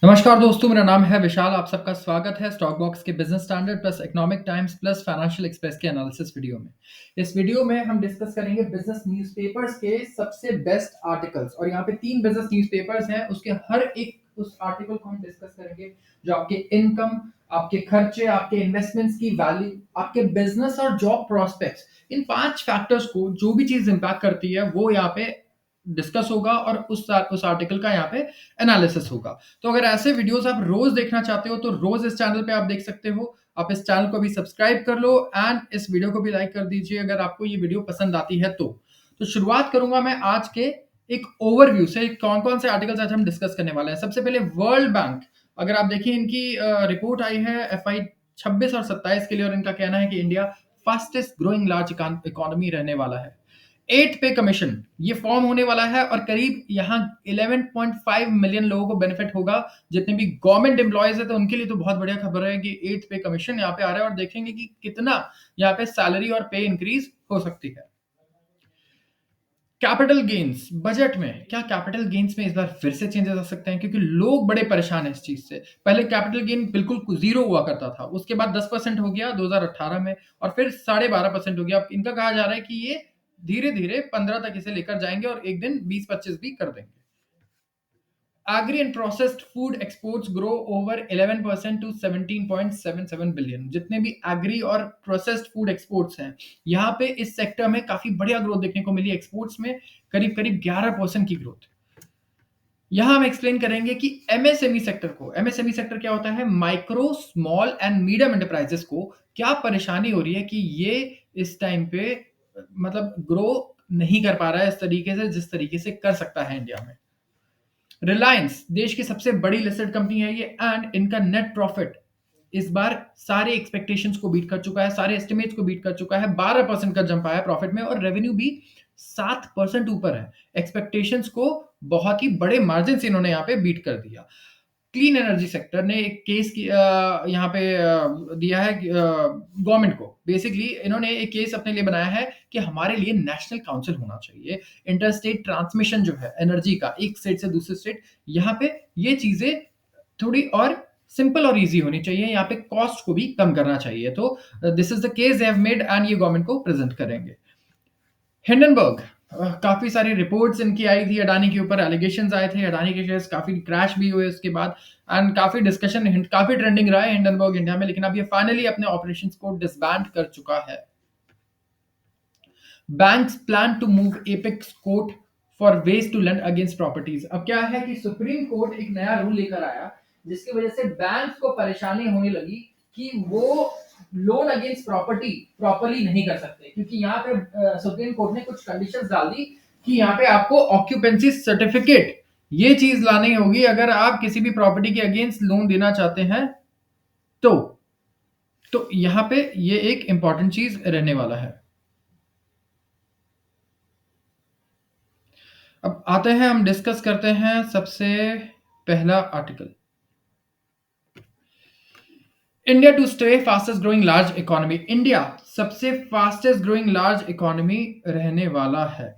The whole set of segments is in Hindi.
नमस्कार दोस्तों, मेरा नाम है विशाल। आप सबका स्वागत है स्टॉक बॉक्स के business standard plus economic times plus financial express के एनालिसिस वीडियो में। इस वीडियो में हम डिस्कस करेंगे बिजनेस न्यूज़पेपर्स के सबसे बेस्ट आर्टिकल्स, और यहाँ पे 3 बिजनेस न्यूज़पेपर्स हैं। उसके हर एक उस आर्टिकल को हम डिस्कस करेंगे जो आपके इनकम, आपके खर्चे, आपके इन्वेस्टमेंट्स की वैल्यू, आपके बिजनेस और जॉब प्रोस्पेक्ट्स, इन 5 फैक्टर्स को जो भी चीज इंपैक्ट करती है वो यहाँ पे डिस्कस होगा और उस आर्टिकल का यहाँ पे एनालिसिस होगा। तो अगर ऐसे वीडियोस आप रोज देखना चाहते हो तो रोज इस चैनल पे आप देख सकते हो। आप इस चैनल को भी सब्सक्राइब कर लो एंड इस वीडियो को भी लाइक कर दीजिए अगर आपको ये वीडियो पसंद आती है तो शुरुआत करूंगा मैं आज के एक ओवरव्यू से। कौन कौन से आर्टिकल्स आज हम डिस्कस करने वाले हैं। सबसे पहले वर्ल्ड बैंक, अगर आप देखिए इनकी रिपोर्ट आई है FY 26 और 27 के लिए, और इनका कहना है कि India fastest growing large economy रहने वाला है। 8 पे कमीशन ये फॉर्म होने वाला है और करीब यहाँ 11.5 मिलियन लोगों को बेनिफिट होगा। जितने भी गवर्नमेंट एम्प्लॉयज है तो उनके लिए तो बहुत बढ़िया खबर है कि 8 पे कमीशन यहाँ पे आ रहा है, और देखेंगे कि कितना यहाँ पे सैलरी और पे इंक्रीज हो सकती है। कैपिटल गेन्स बजट में, क्या कैपिटल गेन्स में इस बार फिर से चेंजेस आ सकते हैं? क्योंकि लोग बड़े परेशान हैं इस चीज से। पहले कैपिटल गेन बिल्कुल जीरो हुआ करता था, उसके बाद 10% हो गया 2018 में, और फिर 12.5% हो गया। अब इनका कहा जा रहा है कि ये धीरे धीरे 15 तक इसे लेकर जाएंगे और एक दिन 20-25 भी कर देंगे। Agri and processed food exports grow over 11% to 17.77 billion. जितने भी एग्री और प्रोसेस्ड फूड एक्सपोर्ट्स हैं, यहाँ पे इस सेक्टर में काफी बढ़िया ग्रोथ देखने को मिली। एक्सपोर्ट्स में करीब करीब 11% की ग्रोथ। यहाँ हम एक्सप्लेन करेंगे कि एमएसएमई सेक्टर को, एमएसएमई सेक्टर क्या होता है, micro small and medium enterprises को क्या परेशानी हो रही है कि ये इस टाइम पे मतलब ग्रो नहीं कर पा रहा है इस तरीके से जिस तरीके से कर सकता है इंडिया में। रिलायंस देश की सबसे बड़ी लिस्टेड कंपनी है ये, एंड इनका नेट प्रॉफिट इस बार सारे एक्सपेक्टेशंस को बीट कर चुका है, सारे एस्टिमेट्स को बीट कर चुका है। 12% का जंप आया प्रॉफिट में, और रेवेन्यू भी 7% ऊपर है एक्सपेक्टेशंस को। बहुत ही बड़े मार्जिन से इन्होंने यहाँ पे बीट कर दिया। क्लीन एनर्जी सेक्टर ने एक केस यहाँ पे दिया है गवर्नमेंट को। बेसिकली इन्होंने एक केस अपने लिए बनाया है कि हमारे लिए नेशनल काउंसिल होना चाहिए। इंटरस्टेट ट्रांसमिशन जो है एनर्जी का, एक स्टेट से दूसरे स्टेट, यहाँ पे ये चीजें थोड़ी और सिंपल और इजी होनी चाहिए। यहाँ पे कॉस्ट को भी कम करना चाहिए। तो this is the case they have made and ये गवर्नमेंट को प्रेजेंट करेंगे। हिंडनबर्ग, काफी सारी रिपोर्ट्स इनकी आई थी अडानी के ऊपर, एलिगेशंस आए थे, अडानी के शेयर्स काफी क्रैश भी हुए उसके बाद, एंड काफी डिस्कशन, काफी ट्रेंडिंग रहा है हिंडनबर्ग इंडिया में। लेकिन अब ये फाइनली अपने ऑपरेशंस को डिसबैंड कर चुका है। Banks plan to move apex court for ways to lend against properties. अब क्या है कि सुप्रीम कोर्ट एक नया रूल लेकर आया जिसकी वजह से बैंक्स को परेशानी होने लगी कि वो लोन अगेंस्ट प्रॉपर्टी प्रॉपरली नहीं कर सकते, क्योंकि यहाँ पे सुप्रीम कोर्ट ने कुछ कंडीशंस डाल दी कि यहाँ पे आपको ऑक्यूपेंसी सर्टिफिकेट ये चीज लानी होगी अगर आप किसी भी प्रॉपर्टी के अगेंस्ट लोन देना चाहते हैं। तो यहाँ पे ये एक इंपॉर्टेंट चीज रहने वाला है। अब आते हैं, हम डिस्कस करते हैं सबसे पहला article, India to stay fastest growing large economy. India सबसे फास्टेस्ट ग्रोइंग लार्ज इकोनॉमी रहने वाला है।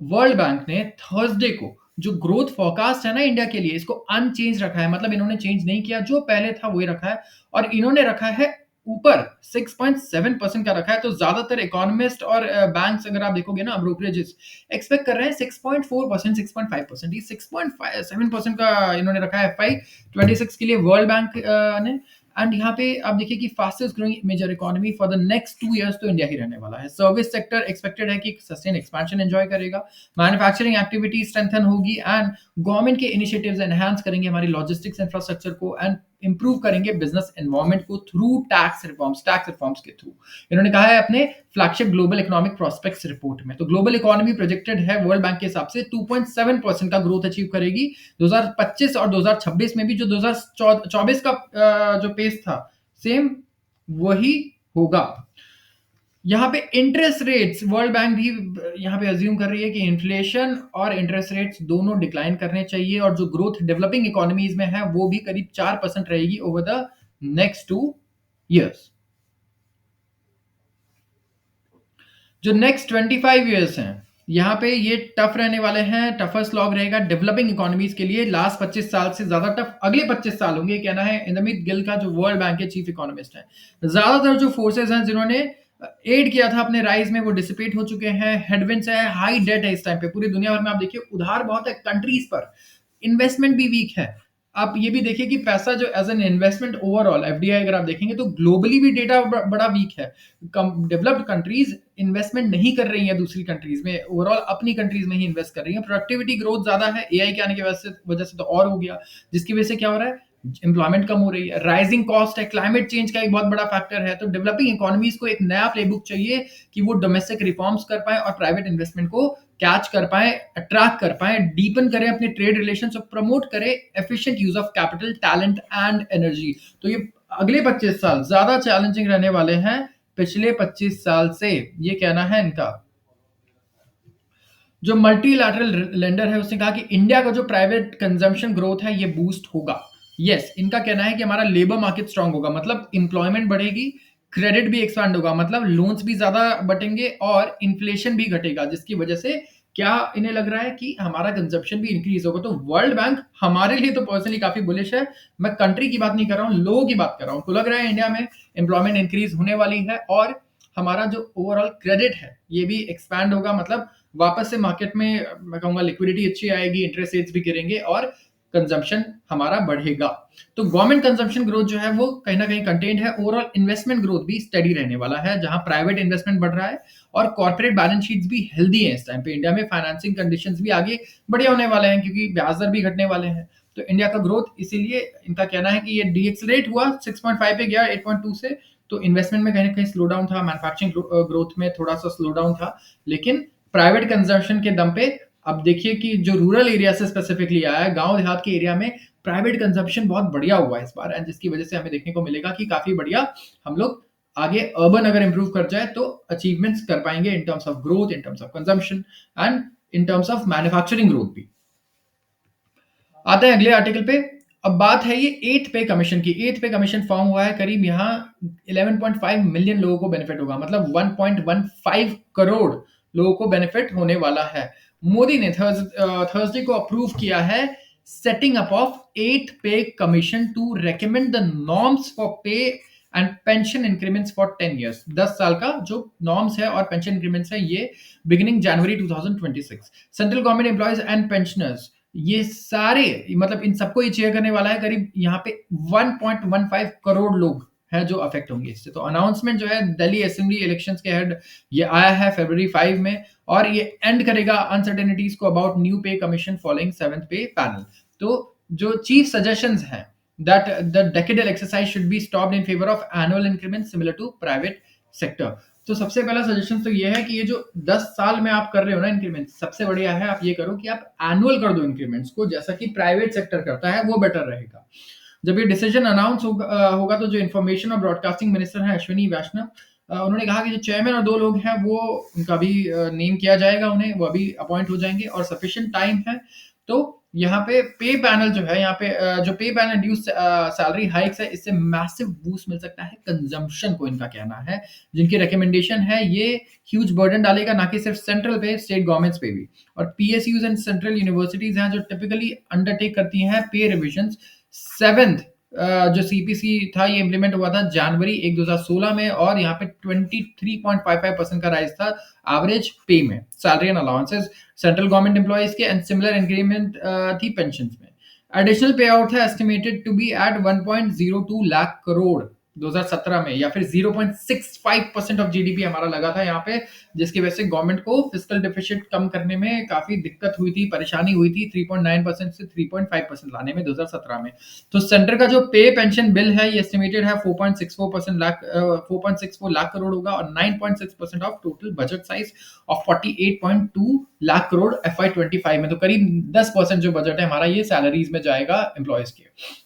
वर्ल्ड बैंक ने थर्सडे को जो ग्रोथ फोरकास्ट है ना इंडिया के लिए, इसको अनचेंज रखा है। मतलब इन्होंने चेंज नहीं किया, जो पहले था वही रखा है, और इन्होंने रखा है ऊपर 6.7% का रखा है। तो ज्यादातर इकोनॉमिस्ट और बैंक्स अगर आप देखोगे ना, ब्रोकरेजेस एक्सपेक्ट कर रहे हैं 6.4%, 6.5%। ये 6.7% का इन्होंने रखा है FY 26 के लिए वर्ल्ड बैंक ने। एंड यहाँ पे आप देखिए कि fastest growing major economy for the next 2 years तो इंडिया ही रहने वाला है। सर्विस सेक्टर एक्सपेक्टेड है कि सस्टेन एक्सपेंशन एंजॉय करेगा, मैन्युफैक्चरिंग एक्टिविटी स्ट्रेंथन होगी, एंड गवर्नमेंट के इनिशिएटिव्स एनहांस करेंगे हमारी लॉजिस्टिक्स इंफ्रास्ट्रक्चर को, एंड इंप्रूव करेंगे बिजनेस एनवायरनमेंट को थ्रू टैक्स रिफॉर्म्स के थ्रू। इन्होंने कहा है अपने flagship global economic prospects report में। तो ग्लोबल इकोनॉमी प्रोजेक्टेड है वर्ल्ड बैंक के हिसाब से 2.7% का ग्रोथ अचीव करेगी 2025 और 2026 में भी। जो 2024 का जो पेस था सेम वही होगा। यहाँ पे इंटरेस्ट रेट्स, वर्ल्ड बैंक भी यहाँ पे अज्यूम कर रही है कि इन्फ्लेशन और इंटरेस्ट रेट्स दोनों डिक्लाइन करने चाहिए, और जो ग्रोथ डेवलपिंग इकोनॉमीज में है वो भी करीब 4% रहेगी ओवर द नेक्स्ट 2 इयर्स। जो नेक्स्ट 25 ईयर्स हैं यहाँ पे ये टफ रहने वाले हैं, टफेस्ट लॉग रहेगा डेवलपिंग इकोनॉमीज के लिए। लास्ट 25 साल से ज्यादा टफ अगले 25 साल होंगे, कहना है इंदमित गिल का, जो वर्ल्ड बैंक के चीफ इकोनॉमिस्ट है। ज्यादातर जो फोर्सेस हैं जिन्होंने एड किया था अपने राइज में, वो डिसिपेट हो चुके हैं। हेडविंड्स है, हाई डेट है इस टाइम पे पूरी दुनिया भर में। आप देखिए उधार बहुत है कंट्रीज पर, इन्वेस्टमेंट भी वीक है। आप ये भी देखिए कि पैसा जो as an investment overall FDI अगर आप देखेंगे तो ग्लोबली भी डेटा बड़ा वीक है। डेवलप्ड कंट्रीज इन्वेस्टमेंट नहीं कर रही है दूसरी कंट्रीज में, ओवरऑल अपनी कंट्रीज में ही इन्वेस्ट कर रही है। प्रोडक्टिविटी ग्रोथ ज्यादा है, एआई के आने की वजह से तो और हो गया, जिसकी वजह से क्या हो रहा है, एम्प्लॉयमेंट कम हो रही है। राइजिंग कॉस्ट है, क्लाइमेट चेंज का एक बहुत बड़ा फैक्टर है। तो डेवलपिंग इकोनॉमीज को एक नया प्लेबुक चाहिए कि वो डोमेस्टिक रिफॉर्म्स कर पाए और प्राइवेट इन्वेस्टमेंट को कैच कर पाए, अट्रैक्ट कर पाए, डीपन करें अपने ट्रेड रिलेशंस और प्रमोट करें efficient use of capital, talent and energy. तो ये अगले 25 साल ज्यादा चैलेंजिंग रहने वाले हैं पिछले 25 साल से, ये कहना है इनका। जो मल्टीलैटरल लेंडर है उसने कहा कि इंडिया का जो प्राइवेट कंजम्पशन ग्रोथ है ये बूस्ट होगा। यस, इनका कहना है कि हमारा लेबर मार्केट स्ट्रांग होगा, मतलब इंप्लॉयमेंट बढ़ेगी, क्रेडिट भी एक्सपैंड होगा, मतलब लोन्स भी ज्यादा बटेंगे और इन्फ्लेशन भी घटेगा, जिसकी वजह से क्या इन्हें लग रहा है कि हमारा कंजप्शन भी इंक्रीज होगा। तो वर्ल्ड बैंक हमारे लिए तो पर्सनली काफी बुलिश है। मैं कंट्री की बात नहीं कर रहा हूँ, लोगों की बात कर रहा हूँ। तो लग रहा है इंडिया में एम्प्लॉयमेंट इंक्रीज होने वाली है और हमारा जो ओवरऑल क्रेडिट है ये भी एक्सपैंड होगा, मतलब वापस से मार्केट में मैं कहूंगा लिक्विडिटी अच्छी आएगी, इंटरेस्ट रेट्स भी गिरेंगे और कंजम्पशन हमारा बढ़ेगा। तो गवर्नमेंट कंजम्पशन ग्रोथ जो है वो कहीं ना कहीं कंटेन्ड है। ओवरऑल इन्वेस्टमेंट ग्रोथ भी स्टडी रहने वाला है, जहां प्राइवेट इन्वेस्टमेंट बढ़ रहा है और कॉर्पोरेट बैलेंस शीट्स भी हेल्दी है इस टाइम पे। इंडिया में फाइनेंसिंग कंडीशंस भी आगे बढ़िया होने वाले हैं क्योंकि ब्याज दर भी घटने वाले हैं। तो इंडिया का ग्रोथ, इसीलिए इनका कहना है कि ये डीएक्सलेट हुआ 6.5 पे गया 8.2 से। तो इन्वेस्टमेंट में कहीं ना कहीं स्लो डाउन था, मैन्युफैक्चरिंग ग्रोथ में थोड़ा सा स्लो डाउन था, लेकिन प्राइवेट कंजम्पशन के दम पे अब देखिए कि जो रूरल एरिया से स्पेसिफिकली आया है, गांव देहात के एरिया में प्राइवेट कंजम्पशन बहुत बढ़िया हुआ है इस बार, एंड जिसकी वजह से हमें देखने को मिलेगा कि काफी बढ़िया हम लोग आगे अर्बन अगर इंप्रूव कर जाए तो अचीवमेंट्स कर पाएंगे in terms of growth, in terms of consumption and in terms of manufacturing growth भी। आते हैं अगले आर्टिकल पे। अब बात है ये एथ पे कमीशन की। एथ पे कमीशन फॉर्म हुआ है, करीब यहाँ 11.5 मिलियन लोगों को बेनिफिट होगा, मतलब 1.15 करोड़ लोगों को बेनिफिट होने वाला है। मोदी ने थर्सडे को अप्रूव किया है setting up of eighth pay commission to recommend the norms for pay and pension increments for 10 years. 10 साल का जो नॉर्म्स है और पेंशन इंक्रीमेंट्स है ये beginning January 2026। Central government employees and pensioners, ये सारे, मतलब इन सबको ये चेयर करने वाला है। करीब यहाँ पे 1.15 करोड़ लोग हैं जो अफेक्ट होंगे इससे। तो अनाउंसमेंट जो है दिल्ली असेंबली इलेक्शंस के हेड ये आया है फरवरी 5 में, और ये एंड करेगा अनसर्टेनिटीज को अबाउट न्यू पे कमीशन फॉलोइंग 7th पे पैनल। तो जो चीफ सजेशंस हैं that the decadal exercise should be stopped in favor of annual increments similar to private sector। तो सबसे पहला सजेशन तो ये है कि ये जो 10 साल में आप कर रहे हो ना इंक्रीमेंट, सबसे बढ़िया है आप ये करो कि आप एनुअल कर दो इंक्रीमेंट्स को, जैसा कि प्राइवेट सेक्टर करता है, वो बेटर रहेगा। जब ये डिसीजन अनाउंस होगा तो जो इन्फॉर्मेशन और ब्रॉडकास्टिंग मिनिस्टर हैं अश्विनी वैष्णव, उन्होंने कहा कि जो चेयरमैन और 2 लोग हैं वो उनका भी नेम किया जाएगा, उन्हें वो अभी अपॉइंट हो जाएंगे और सफिशिएंट टाइम है। तो यहाँ पे पैनल जो है, यहाँ पे जो पे पैनल ड्यूस सैलरी हाइक्स है, इससे मैसिव बूस्ट मिल सकता है कंजम्पशन को, इनका कहना है। जिनकी रिकमेंडेशन है ये ह्यूज बर्डन डालेगा ना कि सिर्फ सेंट्रल पे, स्टेट गवर्नमेंट्स पे भी। और पीएसयूज एंड सेंट्रल यूनिवर्सिटीज हैं जो टिपिकली अंडरटेक करती हैं पे रिविजन। 7th जो सीपीसी था ये इंप्लीमेंट हुआ था जनवरी 1 2016 में, और यहाँ पे 23.55% का राइज था एवरेज पे में, salary and allowances central government employees के, एंड सिमिलर इंक्रीमेंट थी पेंशन में। एडिशनल पे आउट है estimated to be at 1.02 lakh crore 2017 में, या फिर 0.65% ऑफ जीडीपी हमारा लगा था यहाँ पे, जिसकी वजह से गवर्नमेंट को फिस्कल डेफिसिट कम करने में काफी दिक्कत हुई थी, परेशानी हुई थी 3.9% से 3.5% लाने में 2017 में। तो सेंटर का जो पे पेंशन बिल है ये एस्टिमेटेड है 4.64 लाख करोड़ होगा, और 9.6% of total budget size of 48.2 lakh crore FY25 में। तो करीब 10% जो बजट है हमारा ये सैलरीज में जाएगा एम्प्लॉयज के।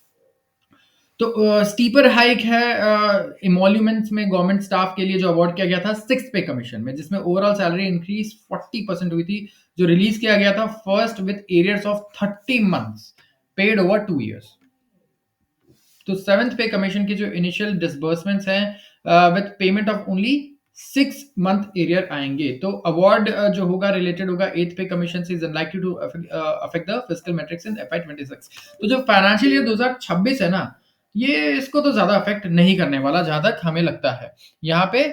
तो स्टीपर हाइक है इमोल्यूमेंट्स में गवर्नमेंट स्टाफ के लिए जो अवार्ड किया गया था 6th पे कमीशन में, जिसमें ओवरऑल सैलरी इंक्रीज 40% हुई थी, जो रिलीज किया गया था first with arrears of 30 months paid over 2 years. तो 7th पे कमीशन के जो इनिशियल डिसबर्समेंट्स हैं with payment of only 6 month arrear आएंगे। तो अवार्ड जो होगा रिलेटेड होगा 8th पे कमीशन से, is unlikely to affect the fiscal matrix in FY 26। तो जो फाइनेंशियल ईयर 2026 है ना, ये इसको तो ज्यादा अफेक्ट नहीं करने वाला, जहां तक हमें लगता है यहाँ पे,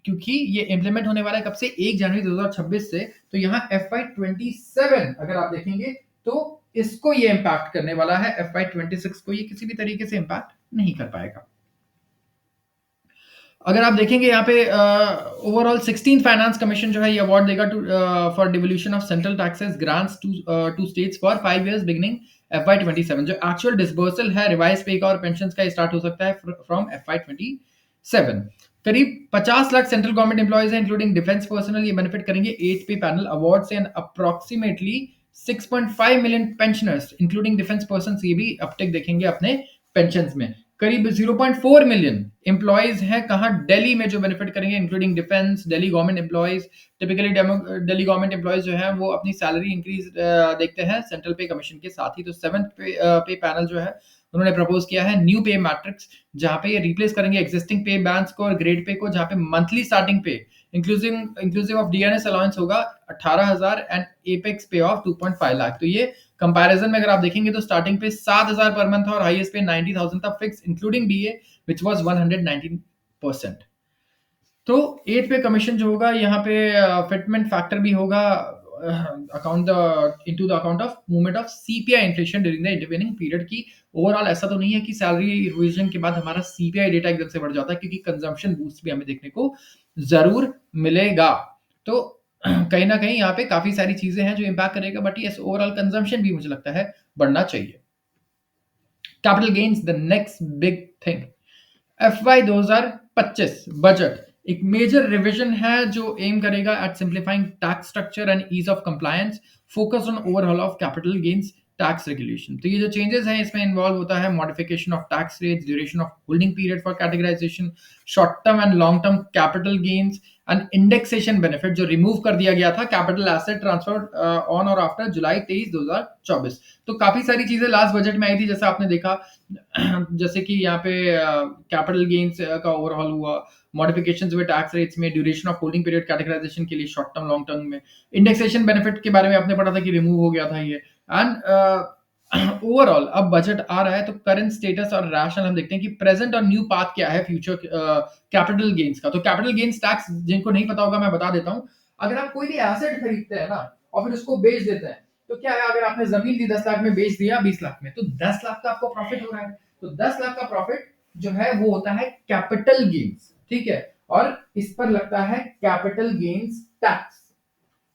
क्योंकि ये इम्प्लीमेंट होने वाला है कब से, 1 जनवरी 2026 से। तो यहाँ FY 27 अगर आप देखेंगे तो इसको ये इम्पैक्ट करने वाला है, FY 26 को ये किसी भी तरीके से इम्पैक्ट नहीं कर पाएगा। अगर आप देखेंगे यहाँ पे ओवरऑल 16th फाइनेंस कमीशन जो है ये अवार्ड देगा to for devolution of central taxes grants to states for 5 years beginning FY 27। जो एक्चुअल डिसबर्सल है रिवाइज पे का और पेंशन का स्टार्ट हो सकता है फ्रॉम FY 27। करीब 50 लाख सेंट्रल गवर्नमेंट एम्प्लॉयज हैं इंक्लूडिंग डिफेंस पर्सनल, ये बेनिफिट करेंगे 8th पे पैनल अवार्ड से, and approximately 6.5 million pensioners including defence person ये भी अपटेक देखेंगे अपने पेंशन में। करीब 0.4 मिलियन एम्प्लॉयज हैं कहाँ, दिल्ली में, जो बेनिफिट करेंगे including defence, Delhi government employees. Typically Delhi government employees जो है वो अपनी सैलरी इंक्रीज देखते हैं सेंट्रल पे कमीशन के साथ ही। तो 7th पे पैनल जो है उन्होंने प्रपोज किया है न्यू पे मैट्रिक्स, जहां पे ये रिप्लेस करेंगे एग्जिस्टिंग पे बैंड्स को और ग्रेड पे को, जहां पे मंथली स्टार्टिंग पे इंक्लूसिव ऑफ डीएनएस अलाउंस होगा 18,000 एंड एपेक्स पे ऑफ 2.5 लाख। तो ये कंपैरिजन में अगर आप देखेंगे तो स्टार्टिंग पे 7,000 पर मंथ और हाईएस्ट पे 90,000 था fix including DA which was 119%। तो 8 पे कमीशन जो होगा यहाँ पे फिटमेंट फैक्टर भी होगा account into the account of movement of CPI inflation during the intervening period की। ओवरऑल ऐसा तो नहीं है कि सैलरी रिविजन के बाद हमारा सीपीआई डेटा एकदम से बढ़ जाता है, क्योंकि कंजम्पशन बूस्ट भी हमें देखने को जरूर मिलेगा। तो कहीं ना कहीं यहाँ पे काफी सारी चीजें हैं जो इम्पैक्ट करेगा, बट यस ओवरऑल कंजम्पशन भी मुझे लगता है बढ़ना चाहिए। Capital gains the next big thing, FY 2025 budget एक मेजर रिवीजन है जो एम करेगा at simplifying tax structure and ease of compliance, focus on overall of capital gains tax regulation. तो ये जो चेंजेस हैं इसमें इन्वॉल्व होता है modification of tax rates, duration of holding period for categorization, short term and long term capital gains and indexation benefit जो रिमूव कर दिया गया था कैपिटल एसेट ट्रांसफर ऑन और आफ्टर जुलाई 23 2024। तो काफी सारी चीजें लास्ट बजट में आई थी, जैसा आपने देखा जैसे कि यहाँ पे कैपिटल गेन्स का ओवरऑल हुआ, मॉडिफिकेशंस हुए टैक्स रेट्स में, duration of holding period categorization के लिए शॉर्ट टर्म लॉन्ग टर्म में, इंडेक्सेशन बेनिफिट के बारे में आपने पढ़ा था कि रिमूव हो गया था ये। एंड ओवरऑल अब बजट आ रहा है तो करंट स्टेटस और रैशनल हम देखते हैं कि प्रेजेंट और न्यू पाथ क्या है फ्यूचर कैपिटल गेन्स का। तो कैपिटल गेन्स टैक्स जिनको नहीं पता होगा मैं बता देता हूँ। अगर आप कोई भी एसेट खरीदते हैं ना और फिर उसको बेच देते हैं, तो क्या है, अगर आपने जमीन ली 10 लाख में, बेच दिया 20 लाख में, तो 10 लाख का आपको प्रॉफिट हो रहा है। तो 10 लाख का प्रॉफिट जो है वो होता है कैपिटल गेन्स, ठीक है, और इस पर लगता है कैपिटल गेन्स टैक्स।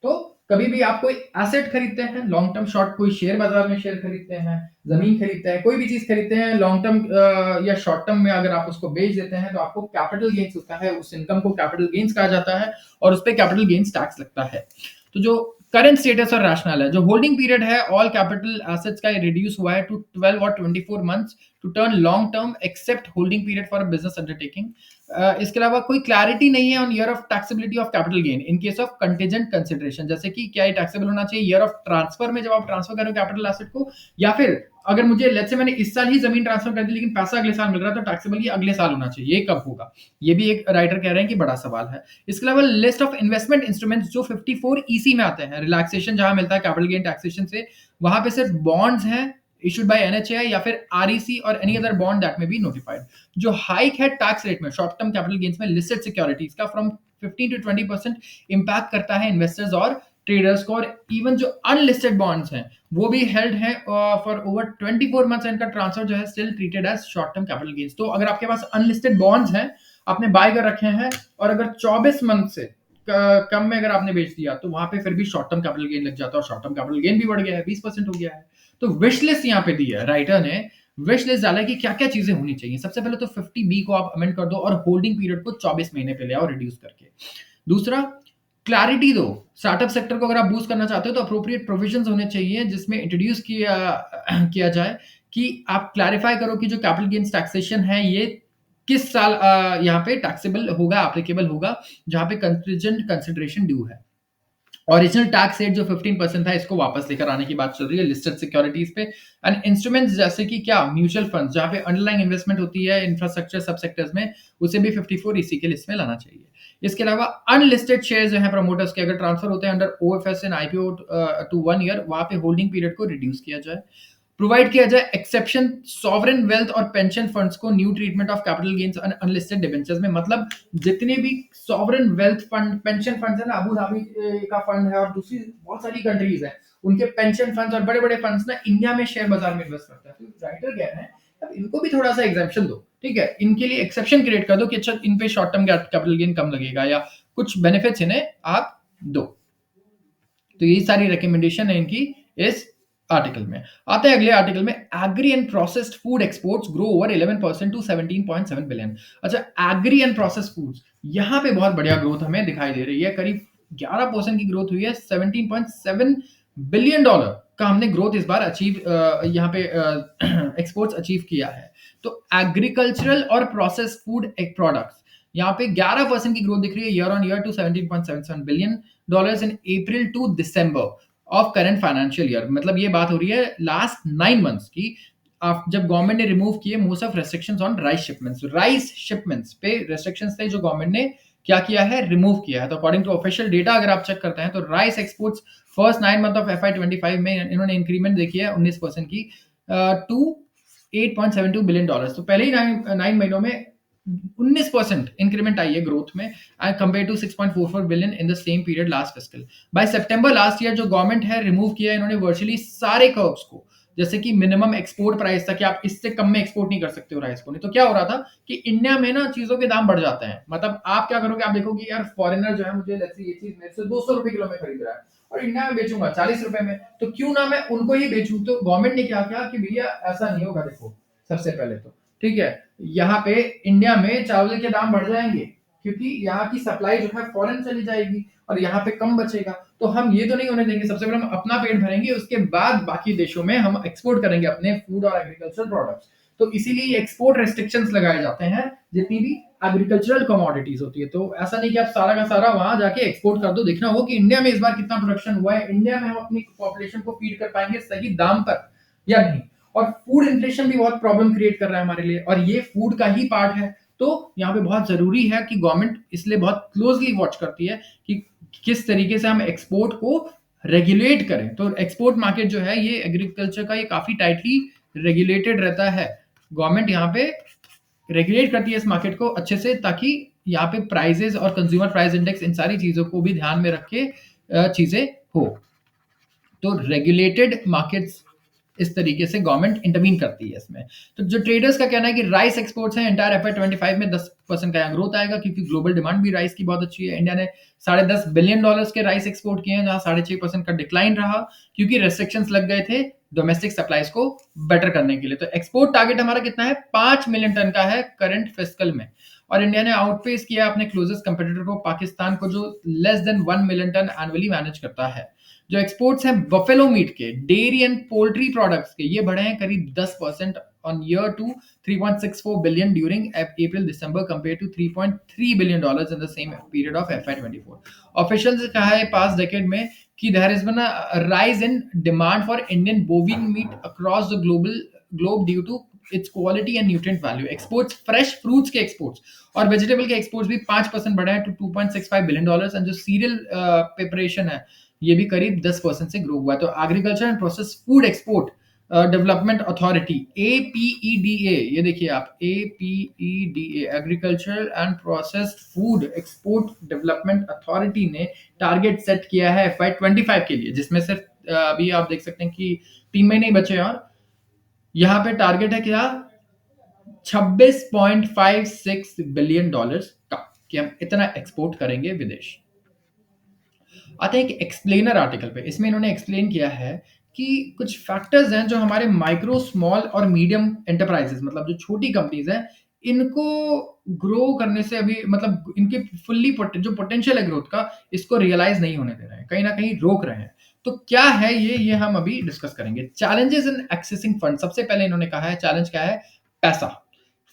तो कभी भी आप कोई एसेट खरीदते हैं लॉन्ग टर्म शॉर्ट, कोई शेयर बाजार में शेयर खरीदते हैं, जमीन खरीदते हैं, कोई भी चीज खरीदते हैं लॉन्ग टर्म या शॉर्ट टर्म में, अगर आप उसको बेच देते हैं तो आपको कैपिटल गेन्स होता है, उस इनकम को कैपिटल गेन्स कहा जाता है और उस पर कैपिटल गेन्स टैक्स लगता है। तो जो करंट स्टेटस और रैशनल है, जो होल्डिंग पीरियड है ऑल कैपिटल एसेट्स का रिड्यूस हुआ है टू 12 और 24 months to turn long term except holding period for business undertaking. इसके अलावा कोई क्लैरिटी नहीं है on year of taxability of capital gain in case of contingent consideration, जैसे कि क्या ये टैक्सेबल होना चाहिए ईयर ऑफ ट्रांसफर में जब आप ट्रांसफर करें कैपिटल एसेट को, या फिर अगर मुझे लेट्स से मैंने इस साल ही जमीन ट्रांसफर कर दी लेकिन पैसा अगले साल मिल रहा है तो टैक्सेबल ये अगले साल होना चाहिए, ये कब होगा, ये भी एक राइटर कह रहे हैं कि बड़ा सवाल है। इसके अलावा लिस्ट ऑफ इन्वेस्टमेंट इंस्ट्रूमेंट्स जो 54 EC में आते हैं, रिलैक्सेशन जहां मिलता है कैपिटल गेन टैक्सेशन से, वहां पे सिर्फ बॉन्ड्स हैं issued by NHAI या फिर REC और एनी अदर बॉन्ड दैट में बी नोटिफाइड। जो हाइक है टैक्स रेट में शॉर्ट टर्म कैपिटल गेन्स में लिस्टेड सिक्योरिटीज का फ्रॉम 15 to 20% इंपैक्ट करता है इन्वेस्टर्स और ट्रेडर्स को, और इवन जो अनलिस्टेड बॉन्ड्स हैं वो भी हेल्ड है फॉर ओवर 24 मंथ्स, इनका ट्रांसफर जो है still treated as short term capital gains. तो अगर आपके पास अनलिस्टेड बॉन्ड्स हैं, आपने बाय कर रखे हैं, और अगर 24 मंथ से कम में अगर आपने बेच दिया तो वहां पे फिर भी शॉर्ट टर्म कैपिटल गेन लग जाता है, और शॉर्ट टर्म कैपिटल गेन भी बढ़ गया है, 20% हो गया है। तो विश लिस्ट यहाँ पे दी है, राइटर ने विश लिस्ट डाला है कि क्या क्या चीजें होनी चाहिए। सबसे पहले तो 50B को आप अमेंड कर दो और होल्डिंग पीरियड को 24 महीने पे ले आओ रिड्यूस करके। दूसरा, क्लैरिटी दो, स्टार्टअप सेक्टर को अगर आप बूस्ट करना चाहते हो तो अप्रोप्रिएट प्रोविजंस होने चाहिए जिसमें इंट्रोड्यूस किया जाए कि आप क्लैरिफाई करो कि जो कैपिटल गेन्स टैक्सेशन है ये किस साल यहाँ पे टैक्सेबल होगा, एप्लीकेबल होगा, जहां पे कंटीजेंट कंसिडरेशन ड्यू है। ओरिजिनल टैक्स रेट जो 15% था इसको वापस लेकर आने की बात चल रही है लिस्टेड सिक्योरिटीज पे। एंड इंस्ट्रूमेंट्स जैसे कि क्या म्यूचुअल फंड्स जहां पे अंडरलाइंग इन्वेस्टमेंट होती है इंफ्रास्ट्रक्चर सब सेक्टर्स में, उसे भी 54 इसी के लिस्ट में लाना चाहिए। इसके अलावा अनलिस्टेड शेयर जो है प्रमोटर्स के अगर ट्रांसफर होते हैं under OFS and IPO to 1 year, वहां पे होल्डिंग पीरियड को रिड्यूस किया जाए। प्रोवाइड किया जाए एक्सेप्शन सॉवरेन वेल्थ और पेंशन फंड्स को new treatment of capital gains और अनलिस्टेड डिबेंचर्स में। मतलब जितने भी sovereign wealth fund pension funds है ना, अबू धाबी का फंड है और दूसरी बहुत सारी कंट्रीज है, उनके पेंशन फंड्स और बड़े बड़े फंड्स ना इंडिया में शेयर बाजार में इन्वेस्ट करते हैं। तो राइटर कह रहे हैं अब इनको भी थोड़ा सा एग्जाम्पशन दो, ठीक है, इनके लिए एक्सेप्शन क्रिएट कर दो कि अच्छा इन पे शॉर्ट टर्म कैपिटल गेन कम लगेगा या कुछ बेनिफिट्स इन्हें आप दो। तो ये सारी रिकमेंडेशन है इनकी इस आर्टिकल में। आते हैं अगले आर्टिकल में, agri and processed food exports grow over 11% to 17.7 billion. अच्छा, एग्री एंड प्रोसेस्ड फूड्स यहां पे बहुत बढ़िया ग्रोथ हमें दिखाई दे रही है, करीब 11% की ग्रोथ हुई है। 17.7 बिलियन डॉलर का हमने ग्रोथ इस बार अचीव यहाँ पे एक्सपोर्ट्स अचीव किया है। तो एग्रीकल्चरल और प्रोसेस्ड फूड प्रोडक्ट्स यहाँ पे 11% की ग्रोथ दिख रही है year on year to 17.77 billion dollars in April to December of current financial year. मतलब ये बात हो रही है लास्ट 9 मंथ्स की, जब गवर्नमेंट ने रिमूव किए most of restrictions on rice shipments पे रेस्ट्रिक्शंस थे जो गवर्नमेंट ने क्या किया है, रिमूव किया है। तो अकॉर्डिंग टू ऑफिशियल डेटा अगर आप चेक करते हैं तो rice exports first 9 month of FY25 में इन्होंने इंक्रीमेंट देखी है 19% की टू 8.72 बिलियन डॉलर्स। तो पहले ही 9 महीनों में 19% इंक्रीमेंट आई है ग्रोथ में compare to 6.44 billion in the same period last fiscal. By September last year जो गवर्नमेंट है रिमूव किया इन्होंने वर्चुअली सारे कर्व्स को, जैसे कि मिनिमम एक्सपोर्ट प्राइस था कि आप इससे कम में एक्सपोर्ट नहीं कर सकते हो राइस को। नहीं तो क्या हो रहा था कि इंडिया में ना चीजों के दाम बढ़ जाते हैं। मतलब आप क्या करोगे, आप देखोगे यार फॉरेनर जो है मुझे ये चीज मेरे से 200 रुपए किलो में खरीद रहा है और इंडिया में बेचूंगा 40 रुपए में, तो क्यों ना मैं उनको ही बेचूं। तो गवर्नमेंट ने क्या किया कि भैया ऐसा नहीं होगा, देखो सबसे पहले तो ठीक है, यहाँ पे इंडिया में चावल के दाम बढ़ जाएंगे क्योंकि यहाँ की सप्लाई जो है फॉरेन चली जाएगी और यहाँ पे कम बचेगा। तो हम ये तो नहीं होने देंगे, सबसे पहले हम अपना पेट भरेंगे, उसके बाद बाकी देशों में हम एक्सपोर्ट करेंगे अपने फूड और एग्रीकल्चर प्रोडक्ट्स। तो इसीलिए एक्सपोर्ट रेस्ट्रिक्शंस लगाए जाते हैं जितनी भी एग्रीकल्चरल कमोडिटीज होती है। तो ऐसा नहीं कि आप सारा का सारा वहां जाके एक्सपोर्ट कर दो, देखना हो कि इंडिया में इस बार कितना प्रोडक्शन हुआ है, इंडिया में हम अपनी पॉपुलेशन को फीड कर पाएंगे सही दाम पर या नहीं। और फूड इन्फ्लेशन भी बहुत प्रॉब्लम क्रिएट कर रहा है हमारे लिए और ये फूड का ही पार्ट है। तो यहाँ पे बहुत जरूरी है कि गवर्नमेंट इसलिए बहुत क्लोजली वॉच करती है कि किस तरीके से हम एक्सपोर्ट को रेगुलेट करें। तो एक्सपोर्ट मार्केट जो है ये एग्रीकल्चर का ये काफी टाइटली रेगुलेटेड रहता है। गवर्नमेंट यहाँ पे रेगुलेट करती है इस मार्केट को अच्छे से, ताकि यहाँ पे प्राइजेस और कंज्यूमर प्राइस इंडेक्स इन सारी चीजों को भी ध्यान में रख के चीजें हो। तो रेगुलेटेड मार्केट्स इस तरीके से गवर्नमेंट इंटरवीन करती है इसमें। तो जो ट्रेडर्स का कहना है कि राइस एक्सपोर्ट्स हैं एंटायर FY25 में 10% का यहाँ ग्रोथ आएगा क्योंकि ग्लोबल डिमांड भी राइस की बहुत अच्छी है। इंडिया ने $10.5 बिलियन के राइस एक्सपोर्ट किए हैं जहां 6.5% का डिक्लाइन रहा क्योंकि रेस्ट्रिक्शंस लग गए थे डोमेस्टिक सप्लाईज को बेटर करने के लिए। तो एक्सपोर्ट टारगेट हमारा कितना है, 5 मिलियन टन का है करंट फिस्कल में। और इंडिया ने आउटपेस किया अपने क्लोजेस्ट कंपटीटर को पाकिस्तान को जो less than 1 million ton annually manage करता है। जो एक्सपोर्ट्स हैं बफेलो मीट के, डेयरी एंड पोल्ट्री प्रोडक्ट्स के, ये बढ़े हैं करीब 10% on year to 3.64 billion during April December compare to 3.3 billion dollars in the same period of FY24। Officials कहा है पास्ट डेकेड में कि there is been a rise in demand for Indian bovine meat across the globe due to its quality and nutrient value. Exports fresh fruits के एक्सपोर्ट्स और वेजिटेबल के एक्सपोर्ट्स भी 5% बढ़े हैं टू 2.65 बिलियन डॉलर्स। एंड जो सीरियल प्रिपरेशन है ये भी करीब 10% से ग्रो हुआ है। तो agriculture and process food export development authority APEDA, ये देखिए आप APEDA agriculture and processed food export development authority ने टारगेट सेट किया है FY25 के लिए, जिसमें सिर्फ अभी आप देख सकते हैं कि 3 महीने ही बचे हैं और यहाँ पे टारगेट है क्या, 26.56 बिलियन डॉलर्स का, कि हम इतना एक्सपोर्ट करेंगे विदेश। आते हैं एक एक्सप्लेनर आर्टिकल पे, इसमें इन्होंने एक्सप्लेन किया है कि कुछ फैक्टर्स हैं जो हमारे माइक्रो स्मॉल और मीडियम एंटरप्राइजेस, मतलब जो छोटी कंपनीज हैं, इनको ग्रो करने से अभी मतलब इनके फुल्ली जो पोटेंशियल है ग्रोथ का, इसको रियलाइज नहीं होने दे रहे हैं, कहीं ना कहीं रोक रहे हैं। तो क्या है ये हम अभी डिस्कस करेंगे। चैलेंजेस इन एक्सेसिंग फंड, सबसे पहले इन्होंने कहा है चैलेंज क्या है, पैसा।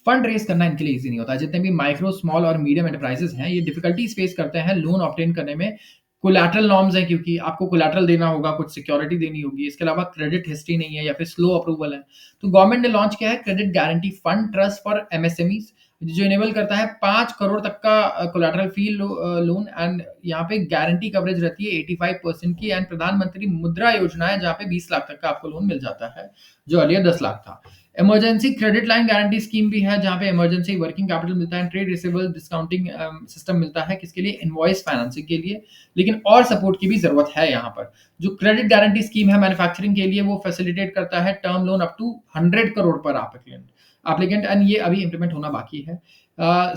फंड रेज करना इनके लिए इजी नहीं होता। जितने भी माइक्रो स्मॉल और मीडियम एंटरप्राइजेस हैं ये डिफिकल्टीज फेस करते हैं लोन ऑब्टेन करने में कोलैटरल नॉर्म्स हैं, क्योंकि आपको कोलैटरल देना होगा, कुछ सिक्योरिटी देनी होगी। इसके अलावा क्रेडिट हिस्ट्री नहीं है या फिर स्लो अप्रूवल है। तो गवर्नमेंट ने लॉन्च किया है credit guarantee fund trust for MSMEs, जो इनेबल करता है 5 करोड़ तक का कोलैटरल फ्री लोन, एंड यहाँ पे गारंटी कवरेज रहती है 85% की, एंड प्रधानमंत्री मुद्रा योजना है जहाँ पे 20 लाख तक का आपको लोन मिल जाता है, जो अर्लियर 10 लाख था। Emergency credit line guarantee scheme भी है, जहाँ पे इमरजेंसी वर्किंग कैपिटल मिलता है, ट्रेड रिसीवेबल डिस्काउंटिंग सिस्टम मिलता है, किसके लिए? इनवॉइस फाइनेंसिंग के लिए। लेकिन और सपोर्ट की भी जरूरत है यहाँ पर। जो क्रेडिट गारंटी स्कीम है मैन्युफैक्चरिंग के लिए, वो फैसिलिटेट करता है term loan up to 100 crore per applicant, and ये अभी इंप्लीमेंट होना बाकी है।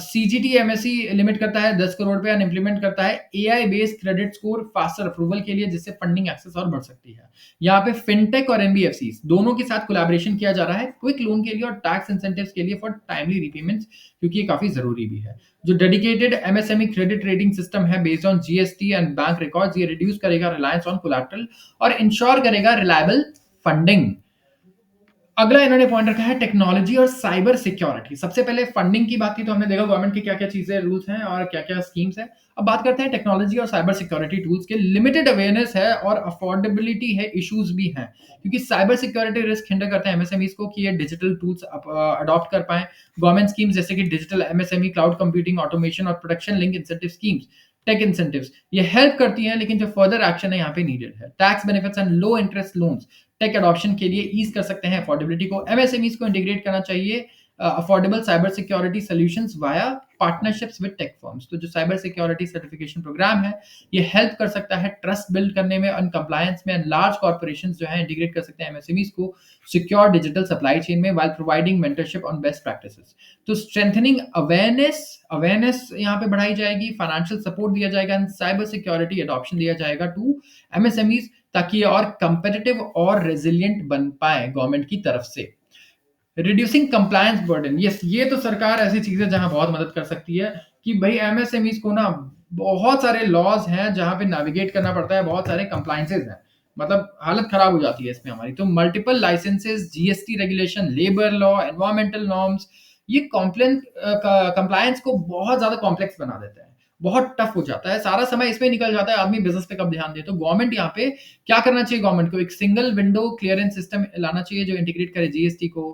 सीजीटी एमएससी लिमिट करता है 10 करोड़ पे, एंड इंप्लीमेंट करता है AI based credit score faster approval के लिए, जिससे फंडिंग एक्सेस और बढ़ सकती है। यहाँ पे फिनटेक और एनबीएफसी दोनों के साथ कोलैबोरेशन किया जा रहा है क्विक लोन के लिए और टैक्स इंसेंटिव्स के लिए फॉर टाइमली रीपेमेंट्स, क्योंकि ये काफी जरूरी भी है। जो dedicated MSME credit rating system है based on GST and bank records, ये रिड्यूस करेगा रिलायंस ऑन कोलैटरल और इंश्योर करेगा रिलायबल फंडिंग। अगला इन्होंने पॉइंट रखा है टेक्नोलॉजी और साइबर सिक्योरिटी। सबसे पहले फंडिंग की बात की तो हमने देखा गवर्नमेंट की क्या-क्या चीजें, रूल्स हैं और क्या-क्या स्कीम्स हैं। अब बात करते हैं टेक्नोलॉजी और साइबर सिक्योरिटी टूल्स के। लिमिटेड अवेयरनेस है और अफोर्डेबिलिटी है, इश्यूज भी हैं, क्योंकि साइबर सिक्योरिटी रिस्क हिंडर करते हैं एमएसएमईज को कि ये डिजिटल टूल्स अडॉप्ट कर पाएं। गवर्नमेंट स्कीम्स जैसे कि digital MSME, cloud computing, automation और production link incentive schemes, tech incentives, ये हेल्प करती हैं, लेकिन जो फर्दर एक्शन है यहाँ पे नीडेड है। Tax benefits and low interest loans tech adoption के लिए ईज कर सकते हैं अफोर्डेबिलिटी को। एमएसएमईज को इंटीग्रेट करना चाहिए affordable cyber security solutions via partnerships with tech firms. तो जो साइबर सिक्योरिटी सर्टिफिकेशन प्रोग्राम है, ये हेल्प कर सकता है ट्रस्ट बिल्ड करने में और कंप्लायंस में। लार्ज कॉर्पोरेशंस जो है इंटीग्रेट कर सकते हैं एमएसएमईज को सिक्योर डिजिटल सप्लाई चेन में, while providing mentorship on best practices. तो स्ट्रेंथनिंग अवेयरनेस यहाँ पे बढ़ाई जाएगी, फाइनेंशियल सपोर्ट दिया जाएगा एंड साइबर सिक्योरिटी अडॉप्शन दिया जाएगा टू एमएसएमईज, ताकि ये और कंपेटिटिव और रेजिलिएंट बन पाए गवर्नमेंट की तरफ से। रिड्यूसिंग कंप्लायंस बर्डन, यस, ये तो सरकार ऐसी चीज है जहां बहुत मदद कर सकती है कि भाई एमएसएमईज को ना बहुत सारे लॉज हैं जहां पे नेविगेट करना पड़ता है, बहुत सारे कंप्लायंसेस हैं, मतलब हालत खराब हो जाती है इसमें हमारी। तो multiple licences, GST regulation, labour law, environmental norms, ये कंप्लायंस को बहुत ज्यादा कॉम्प्लेक्स बना देता है, बहुत टफ हो जाता है, सारा समय इसमें निकल जाता है, आदमी बिजनेस पे कब ध्यान दे। तो गवर्नमेंट यहाँ पे क्या करना चाहिए? गवर्नमेंट को एक सिंगल विंडो क्लियरेंस सिस्टम लाना चाहिए जो इंटीग्रेट करे जीएसटी को,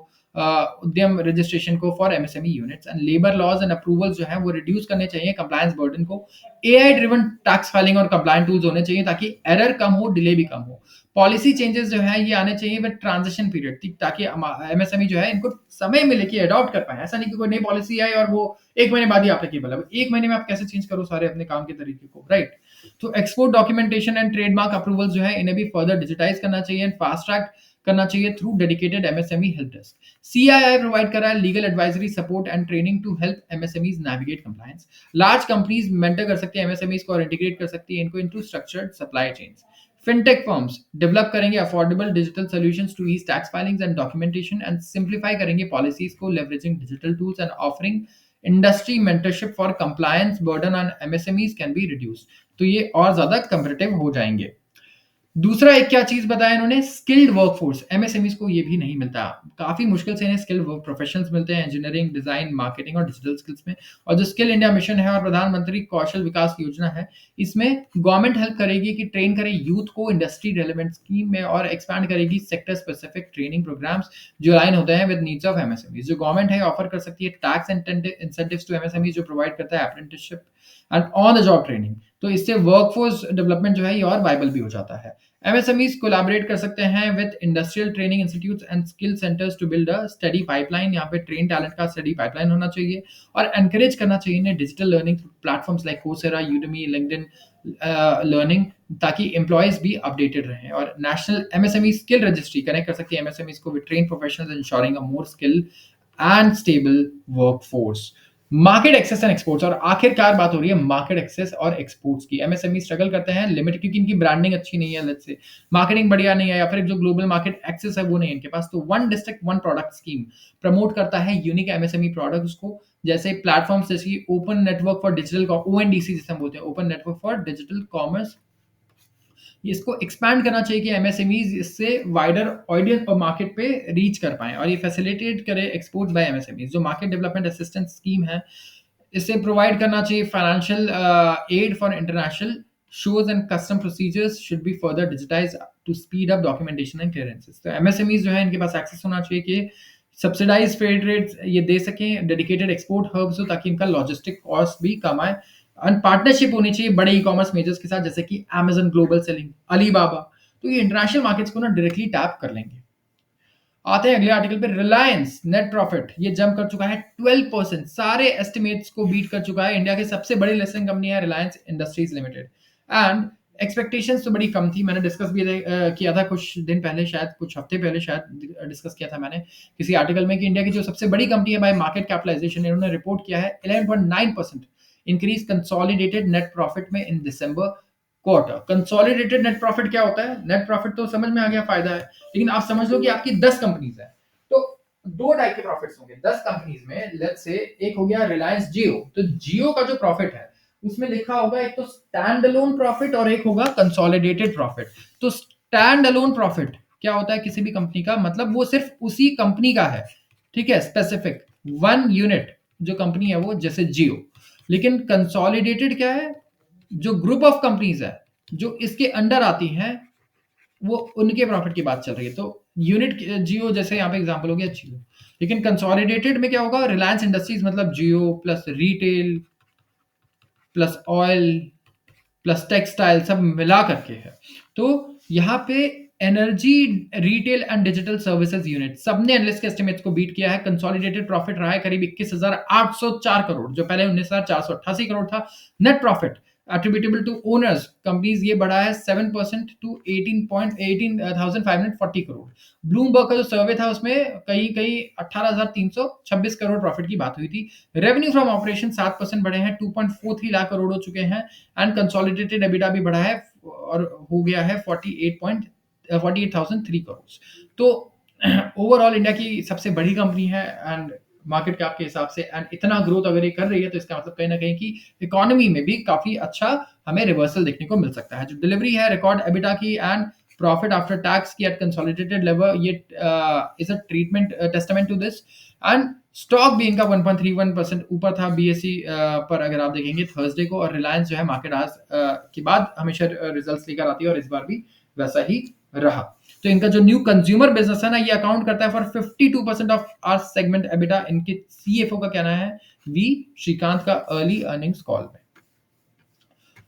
उद्यम रजिस्ट्रेशन को for MSME units, and labour laws and approvals जो है वो रिड्यूस करने चाहिए कंप्लायंस बर्डन को। एआई ड्रिवन टैक्स फाइलिंग और कंप्लायंट टूल्स होने चाहिए ताकि एरर कम हो, डिले भी कम हो। पॉलिसी चेंजेस जो है ये आने चाहिए विद ट्रांजिशन पीरियड, ताकि एमएसएमई जो है इनको समय मिले कि अडॉप्ट कर पाए। ऐसा नहीं कि कोई नई पॉलिसी आई और वो 1 महीने बाद ही एप्लीकेबल है। 1 महीने में आप कैसे चेंज करो सारे अपने काम के तरीके को, राइट? तो export documentation and trademark approvals जो है इन्हें भी फर्दर डिजिटाइज करना चाहिए एंड फास्ट ट्रैक करना चाहिए through dedicated MSME help desk. CII provide कर रहा है legal advisory support and training to help MSMEs navigate compliance. Large companies mentor कर सकती है एमएसएमईज को और इंटीग्रेट कर सकती है इनको into structured supply chains. Fintech firms develop करेंगे affordable digital solutions to ease tax filings and documentation and simplify करेंगे पॉलिसीज को, leveraging digital tools and offering industry mentorship for compliance burden on MSMEs can be reduced. तो ये और ज्यादा कंपेटिटिव हो जाएंगे। दूसरा एक क्या चीज बताया इन्होंने? Skilled workforce. एमएसएमईज को ये भी नहीं मिलता, काफी मुश्किल से इन्हें स्किल्ड वर्क प्रोफेशनल्स मिलते हैं इंजीनियरिंग, डिजाइन, मार्केटिंग और डिजिटल स्किल्स में। और जो स्किल इंडिया मिशन है और प्रधानमंत्री कौशल विकास योजना है, इसमें गवर्नमेंट हेल्प करेगी कि ट्रेन करे यूथ को इंडस्ट्री रेलेवेंट स्कीम में और एक्सपैंड करेगी सेक्टर स्पेसिफिक ट्रेनिंग प्रोग्राम्स जो अलाइन होते हैं विद नीड्स ऑफ एमएसएमईज। जो गवर्नमेंट है ऑफर कर सकती है टैक्स इंसेंटिव्स टू एमएसएमईज जो प्रोवाइड करता है apprenticeship and on the job training. तो इससे वर्कफोर्स डेवलपमेंट जो है ये और वाइबल भी हो जाता है। एमएसएमईज कोलैबोरेट कर सकते हैं with industrial training institutes and skill centres to build a study pipeline. यहाँ पे ट्रेन टैलेंट का स्टडी पाइपलाइन होना चाहिए और एनकरेज करना चाहिए इन्हें digital learning platforms like Coursera, Udemy, LinkedIn learning, ताकि एम्प्लॉयज भी अपडेटेड रहें। और national MSME skill registry connect कर सकती है एमएसएमईज को with train professionals insuring a more skill and stable workforce. Market access and exports, और आखिरकार बात हो रही है मार्केट एक्सेस और एक्सपोर्ट्स की। एमएसएमई स्ट्रगल करते हैं लिमिट, क्योंकि इनकी ब्रांडिंग अच्छी नहीं है, लेट्स से मार्केटिंग बढ़िया नहीं है, या फिर जो ग्लोबल मार्केट एक्सेस है वो नहीं है इनके पास। तो one district one product scheme promote करता है यूनिक एमएसएमई प्रोडक्ट्स को, जैसे प्लेटफॉर्म्स जैसे open network for digital, ONDC जिसे हम बोलते हैं, open network for digital commerce. इसको एक्सपैंड करना चाहिए कि एमएसएमईज इससे वाइडर ऑडियंस और मार्केट पे रीच कर पाएं, और ये फैसिलिटेट करे एक्सपोर्ट बाय एमएसएमईज। जो मार्केट डेवलपमेंट असिस्टेंस स्कीम है, इसे प्रोवाइड करना चाहिए financial aid for international shows and custom procedures should be further digitized to speed up documentation and clearances. तो MSMEs जो है इनके पास एक्सेस होना चाहिए कि सब्सिडाइज फ्रेट रेट्स ये दे सकें, डेडिकेटेड एक्सपोर्ट हब्स हो ताकि इनका लॉजिस्टिक कॉस्ट भी कम आए, एंड पार्टनरशिप होनी चाहिए बड़े ई कॉमर्स मेजर्स के साथ जैसे कि अमेजन ग्लोबल सेलिंग, अलीबाबा। तो ये इंटरनेशनल मार्केट्स को ना डायरेक्टली टैप कर लेंगे। आते हैं अगले आर्टिकल पे। रिलायंस नेट प्रॉफिट ये जंप कर चुका है 12%, सारे एस्टिमेट्स को बीट कर चुका है। इंडिया की सबसे बड़ी लिस्टिंग कंपनी है Reliance industries limited, and expectations तो बड़ी कम थी। मैंने डिस्कस भी किया था कुछ दिन पहले, शायद कुछ हफ्ते पहले शायद डिस्कस किया था मैंने किसी आर्टिकल में कि इंडिया की जो सबसे बड़ी कंपनी है बाय मार्केट कैपिटलाइजेशन, इन्होंने रिपोर्ट किया है 11.9% इंक्रीज कंसोलिडेटेड नेट प्रॉफिट में इन दिसंबर क्वार्टर। कंसोलिडेटेड नेट प्रॉफिट क्या होता है? नेट प्रॉफिट तो समझ में आ गया, फायदा है, लेकिन आप समझ लो कि आपकी 10 कंपनीज है तो दो टाइप के प्रॉफिट्स होंगे 10 कंपनीज में। लेट्स से एक हो गया रिलायंस जियो, तो जियो का जो प्रॉफिट है उसमें लिखा होगा एक तो स्टैंड अलोन प्रॉफिट और एक होगा कंसोलिडेटेड प्रॉफिट। तो स्टैंड अलोन प्रॉफिट क्या होता है किसी भी कंपनी का, मतलब वो सिर्फ उसी कंपनी का है, ठीक है, स्पेसिफिक वन यूनिट जो कंपनी है वो, जैसे जियो। लेकिन कंसोलिडेटेड क्या है? जो ग्रुप ऑफ कंपनीज है जो इसके अंडर आती हैं वो उनके प्रॉफिट की बात चल रही है। तो यूनिट जियो जैसे यहाँ पे एग्जांपल हो गया जियो, लेकिन कंसोलिडेटेड में क्या होगा? रिलायंस इंडस्ट्रीज मतलब Jio plus retail plus oil plus textile सब मिला करके है। तो यहाँ पे energy retail and digital services unit सबने एनालिस्ट के एस्टिमेट्स को बीट किया है। कंसोलिडेटेड प्रॉफिट रहा है करीब 21,804 करोड़, जो पहले 19,488 करोड़ था। Net profit attributable to owners companies ये बढ़ा है 7% टू 18,540 करोड़। ब्लूमबर्ग का जो सर्वे था उसमें कहीं कहीं 18,326 करोड़ प्रॉफिट की बात हुई थी। रेवेन्यू फ्रॉम ऑपरेशन 7% बढ़े हैं, 2.43 लाख करोड़ हो चुके हैं, एंड कंसोलिडेटेड एबिटा भी बढ़ा है और हो गया है 48,003 करोड़। तो ओवरऑल इंडिया की सबसे बड़ी कंपनी है एंड मार्केट कैप के हिसाब से, एंड इतना ग्रोथ अगर ये कर रही है तो इसका मतलब कहीं ना कहीं की इकोनॉमी में भी काफी अच्छा हमें रिवर्सल देखने को मिल सकता है। जो डिलीवरी है रिकॉर्ड एबिटा की एंड प्रॉफिट आफ्टर टैक्स की एट कंसोलिडेटेड लेवल, ये is a treatment testament to this. And stock भी इनका 1.31% ऊपर था बीएसई पर अगर आप देखेंगे थर्सडे को, और रिलायंस जो है मार्केट आज के बाद हमेशा रिजल्ट्स लेकर आती है और इस बार भी वैसा ही रहा। तो इनका जो न्यू कंज्यूमर बिजनेस है ना ये अकाउंट करता है for 52% of our segment EBITDA. इनके सीएफओ का कहना है वी श्रीकांत का अर्ली अर्निंग्स कॉल में।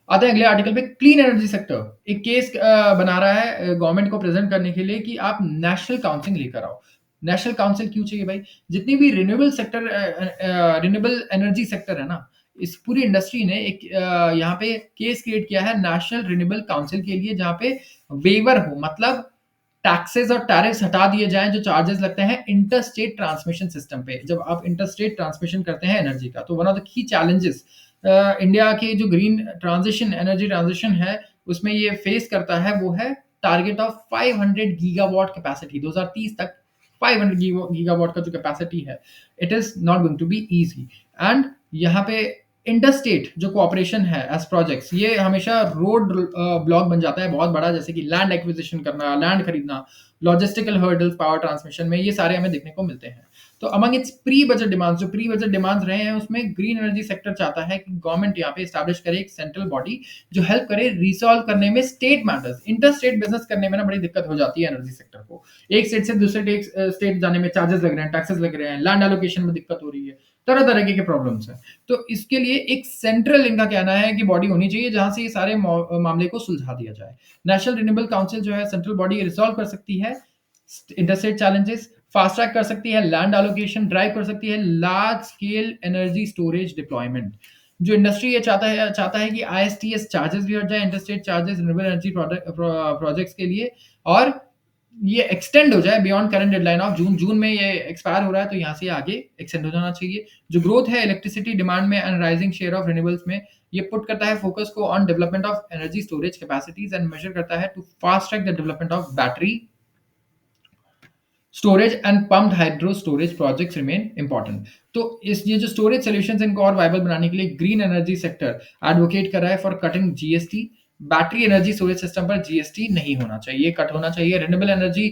आते हैं अगले आर्टिकल पे। क्लीन एनर्जी सेक्टर एक केस बना रहा है गवर्नमेंट को प्रेजेंट करने के लिए कि आप नेशनल काउंसिल लेकर आओ। नेशनल काउंसिल क्यों चाहिए भाई? जितनी भी renewable sector renewable energy sector है ना, इस पूरी इंडस्ट्री ने एक यहाँ पे केस क्रिएट किया है नेशनल रिन्यूएबल काउंसिल के लिए, जहाँ पे वेवर हो, मतलब टैक्सेस और टैरिफ्स हटा दिए जाएं जो चार्जेस लगते हैं इंटर स्टेट ट्रांसमिशन सिस्टम पे। जब आप इंटर स्टेट ट्रांसमिशन करते हैं एनर्जी का, तो one of the key challenges India के जो ग्रीन ट्रांजिशन एनर्जी ट्रांजिशन है उसमें ये फेस करता है वो है टारगेट ऑफ 500 गीगावाट कैपेसिटी 2030 तक। 500 गीगावाट का जो कैपेसिटी है, it is not going to be easy. And यहाँ पे इंटरस्टेट जो कोऑपरेशन है एज प्रोजेक्ट्स, ये हमेशा रोड ब्लॉक बन जाता है बहुत बड़ा, जैसे कि लैंड एक्विजिशन करना, लैंड खरीदना, लॉजिस्टिकल हर्डल्स पावर ट्रांसमिशन में, ये सारे हमें देखने को मिलते हैं। तो among it's pre budget demands, जो प्री बजट डिमांड्स रहे हैं उसमें ग्रीन एनर्जी सेक्टर चाहता है कि गवर्नमेंट यहाँ पे एस्टैब्लिश करे एक सेंट्रल बॉडी जो हेल्प करे रिसॉल्व करने में state matters. Inter estate business करने में ना बड़ी दिक्कत हो जाती है एनर्जी सेक्टर को, एक स्टेट से दूसरे स्टेट जाने में चार्जेस लग रहे हैं, टैक्सेस लग रहे हैं, लैंड एलोकेशन में दिक्कत हो रही है, तरह तरह के प्रॉब्लम्स हैं। तो इसके लिए एक सेंट्रल, इनका कहना है कि बॉडी होनी चाहिए जहां से ये सारे मामले को सुलझा दिया जाए। नेशनल रिन्यूएबल काउंसिल जो है सेंट्रल बॉडी रिजॉल्व कर सकती है इंटरस्टेट चैलेंजेस, फास्ट ट्रैक कर सकती है लैंड एलोकेशन, ड्राइव कर सकती है large scale energy storage deployment. जो इंडस्ट्री ये चाहता है कि आईएसटीएस चार्जेस भी हट जाए, interstate charges renewable energy projects के लिए, और ये एक्सटेंड हो जाए beyond current deadline of June में ये एक्सपायर हो रहा है तो यहाँ से आगे एक्सटेंड हो जाना चाहिए। जो ग्रोथ है इलेक्ट्रिसिटी डिमांड में and rising share of renewables में, ये पुट करता है फोकस को on development of energy storage capacities and measure करता है to fast track the development of battery storage and pumped hydro storage projects remain important. तो ये जो स्टोरेज सॉल्यूशंस इनको और वायबल बनाने के लिए ग्रीन एनर्जी सेक्टर एडवोकेट कर रहा है for cutting GST. Battery energy storage system पर जीएसटी नहीं होना चाहिए, कट होना चाहिए। रिन्यूएबल एनर्जी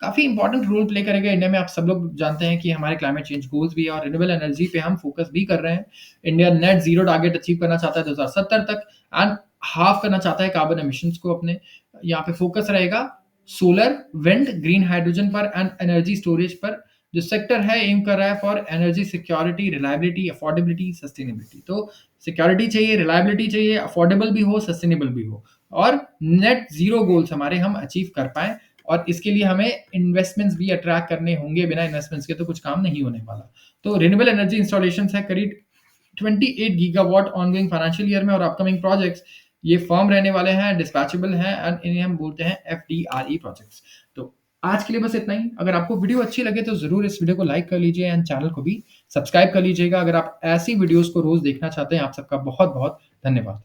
काफी इंपॉर्टेंट रोल प्ले करेगा इंडिया में। आप सब लोग जानते हैं कि हमारे क्लाइमेट चेंज गोल्स भी है और रिन्यूएबल एनर्जी पे हम फोकस भी कर रहे हैं। India net zero target achieve करना चाहता है 2070 तक, एंड हाफ करना चाहता है कार्बन एमिशंस को अपने। यहाँ पे फोकस रहेगा सोलर, विंड, ग्रीन हाइड्रोजन पर एंड एनर्जी स्टोरेज पर। जो सेक्टर है एम कर रहा है for energy security, reliability, affordability, sustainability. तो सिक्योरिटी चाहिए, रिलायबिलिटी चाहिए, अफोर्डेबल भी हो, सस्टेनेबल भी हो, और नेट ज़ीरो गोल्स हमारे हम अचीव कर पाएँ। और इसके लिए हमें इन्वेस्टमेंट्स भी अट्रैक्ट करने होंगे, बिना इन्वेस्टमेंट्स के तो कुछ काम नहीं होने वाला। तो रिन्यूएबल एनर्जी इंस्टॉलेशंस है करीब 28 गीगावाट ऑनगोइंग फाइनेंशियल ईयर में, और अपकमिंग प्रोजेक्ट्स ये फर्म रहने वाले हैं, डिस्पैचेबल हैं, एंड इन्हें हम बोलते हैं एफडीआरई प्रोजेक्ट्स। तो आज के लिए बस इतना ही। अगर आपको वीडियो अच्छी लगे तो ज़रूर इस वीडियो को लाइक कर लीजिए एंड चैनल को भी सब्सक्राइब कर लीजिएगा। अगर आप ऐसी वीडियोज़ को रोज़ देखना चाहते हैं। आप सबका बहुत-बहुत धन्यवाद।